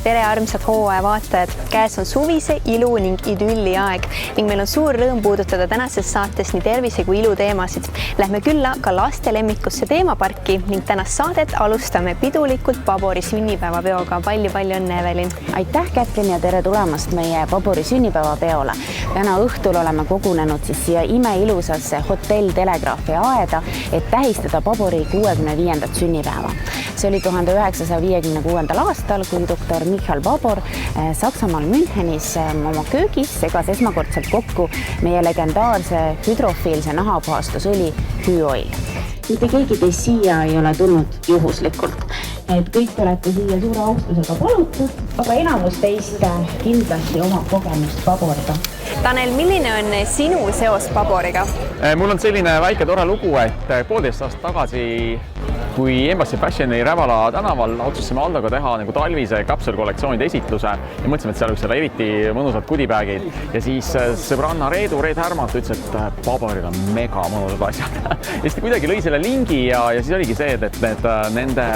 tere armsad hooaja vaatajad! Käes on suvise ilu ning idülli aeg ning meil on suur rõõm puudutada tänases saates nii tervise kui ilu teemasid. Lähme külla ka laste lemmikusse teemaparki ning tänast saadet alustame pidulikult Pabori sünnipäevapeoga. Palju õnne, Evelin! Aitäh, Kätlin, ja tere tulemast meie Pabori sünnipäevapeole. Täna õhtul oleme kogunenud siia imeilusasse hotell Telegraafi aeda, et tähistada Pabori 65. sünnipäeva. See oli 1956. aastal, kui doktor Michael Pabor Saksamaal Münchenis oma köögis segas esmakordselt kokku meie legendaarse hüdrofiilse nahapuhastusõli Hyoil. Mitte keegi teist siia ei ole tulnud juhuslikult. Et kõik olete siia suure austusega palutud, aga enamus teist kindlasti omab kogemust Paboriga. Tanel, milline on sinu seos Paboriga? Mul on selline väike tore lugu, et 1,5 aastat tagasi, kui Embassy Fashioni Rävala tänaval otsustasime Aldoga teha nagu talvise kapselkollektsioonide esitluse ja mõtlesime, et seal võiks olla eriti mõnusad goodiebagid. Ja siis sõbranna Reet Härmalt ütles, et Paboril on mega mõnusad asjad. Ja siis ta kuidagi lõi selle lingi ja siis oligi see, et nende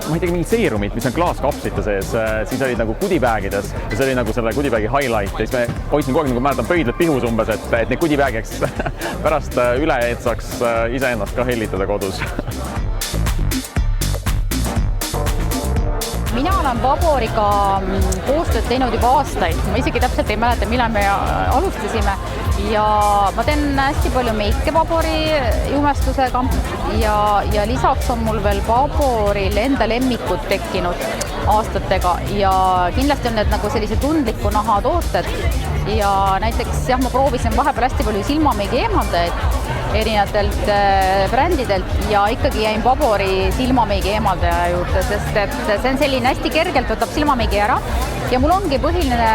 ma ei tea, mingid seerumid, mis on klaaskapslite sees, siis olid nagu goodiebagides ja see oli nagu selle goodiebagi highlight. Ja siis me hoidsin kogu aeg, nagu mäletan, pöidlad pihus umbes, et need goodiebagiks pärast üle, et saaks iseennast ka hellitada kodus. Mina olen Paboriga koostööd teinud juba aastaid. Ma isegi täpselt ei mäleta, millal me alustasime. Ja ma teen hästi palju meike Pabori jumestusega ja lisaks on mul veel Paboril enda lemmikud tekkinud aastatega ja kindlasti on need nagu sellise tundliku naha tooted ja näiteks ma proovisin vahepeal hästi palju silmameigi eemaldajaid erinevatelt brändidelt ja ikkagi jäin Pabori silmameigi eemaldaja juurde, sest et see on selline hästi kergelt võtab silmameigi ära ja mul ongi põhiline,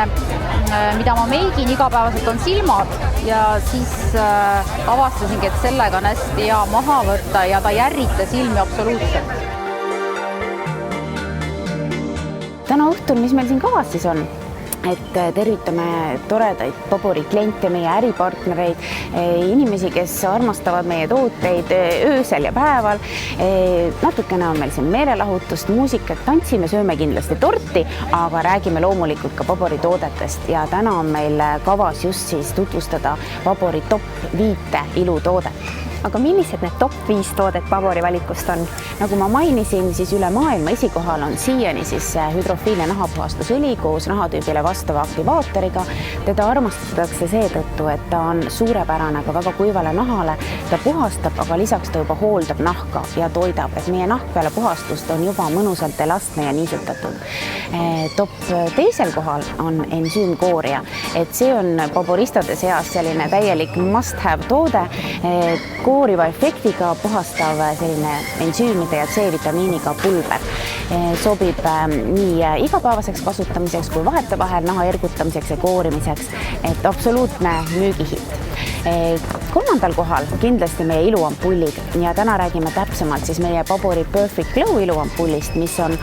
mida ma meigin igapäevaselt, on silmad ja siis avastasingi, et sellega on hästi hea maha võtta ja ta ei ärrita silmi absoluutselt. Täna õhtul, mis meil siin kavas siis on? Et tervitame toredaid Pabori kliente, meie äripartnereid, inimesi, kes armastavad meie tooteid öösel ja päeval. Natukene on meil siin meelelahutust, muusikat, tantsime, sööme kindlasti torti, aga räägime loomulikult ka Pabori toodetest ja täna on meil kavas just siis tutvustada Pabori top 5 ilutoodet. Aga millised need top 5 toodet Pabori valikust on? Nagu ma mainisin, siis üle maailma esikohal on siiani siis hüdrofiilne nahapuhastusõli koos nahatüübile vastava aktivaatoriga. Teda armastatakse seetõttu, et ta on suurepärane ka väga kuivale nahale. Ta puhastab, aga lisaks ta juba hooldab nahka ja toidab, et meie nahk peale puhastust on juba mõnusalt elastne ja niisutatud. Top 2. kohal on ensüümkooria, et see on paboristade seas selline täielik must-have toode, kooriva efektiga puhastav selline ensüümide ja C-vitamiiniga pulber. Sobib nii igapäevaseks kasutamiseks kui vahetevahel naha ergutamiseks ja koorimiseks, et absoluutne müügihitt. 3. kohal kindlasti meie iluampullid ja täna räägime täpsemalt siis meie Pabori Perfect Glow iluampullist, mis on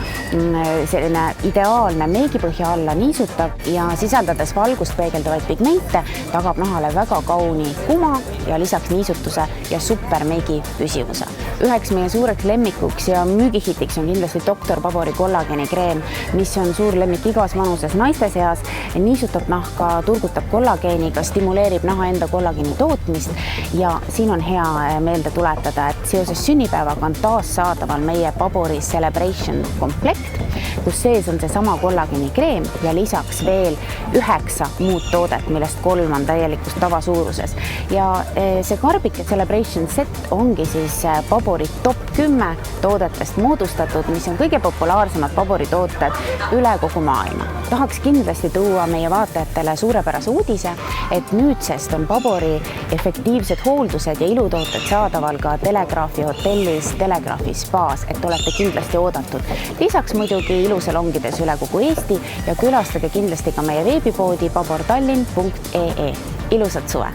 selline ideaalne meigipõhja alla niisutav ja sisaldades valgust peegeldavaid pigmente, tagab nahale väga kauni kuma ja lisaks niisutuse ja supermeigi püsivuse. Üheks meie suureks lemmikuks ja müügihitiks on kindlasti Dr. Pabori kollageenikreem, mis on suur lemmik igas vanuses naiste seas, niisutab nahka, turgutab kollageeniga, stimuleerib naha enda kollageeni tootmist ja siin on hea meelde tuletada, et seoses sünnipäevaga on taas saadaval meie Pabori Celebration komplekt, kus sees on seesama kollageenikreem ja lisaks veel 9 muud toodet, millest 3 on täielikus tavasuuruses. Ja see karbike Celebration set ongi siis Pabori top 10 toodetest moodustatud, mis on kõige populaarsemad Pabori tooted üle kogu maailma. Tahaks kindlasti tuua meie vaatajatele suurepärase uudise, et nüüdsest on Pabori efektiivsed hooldused ja ilutooted saadaval ka Telegraafi hotellis, Telegraafi spaas, et olete kindlasti oodatud. Lisaks muidugi ilusalongides üle kogu Eesti ja külastage kindlasti ka meie veebipoodi pabortallinn.ee. Ilusat suve!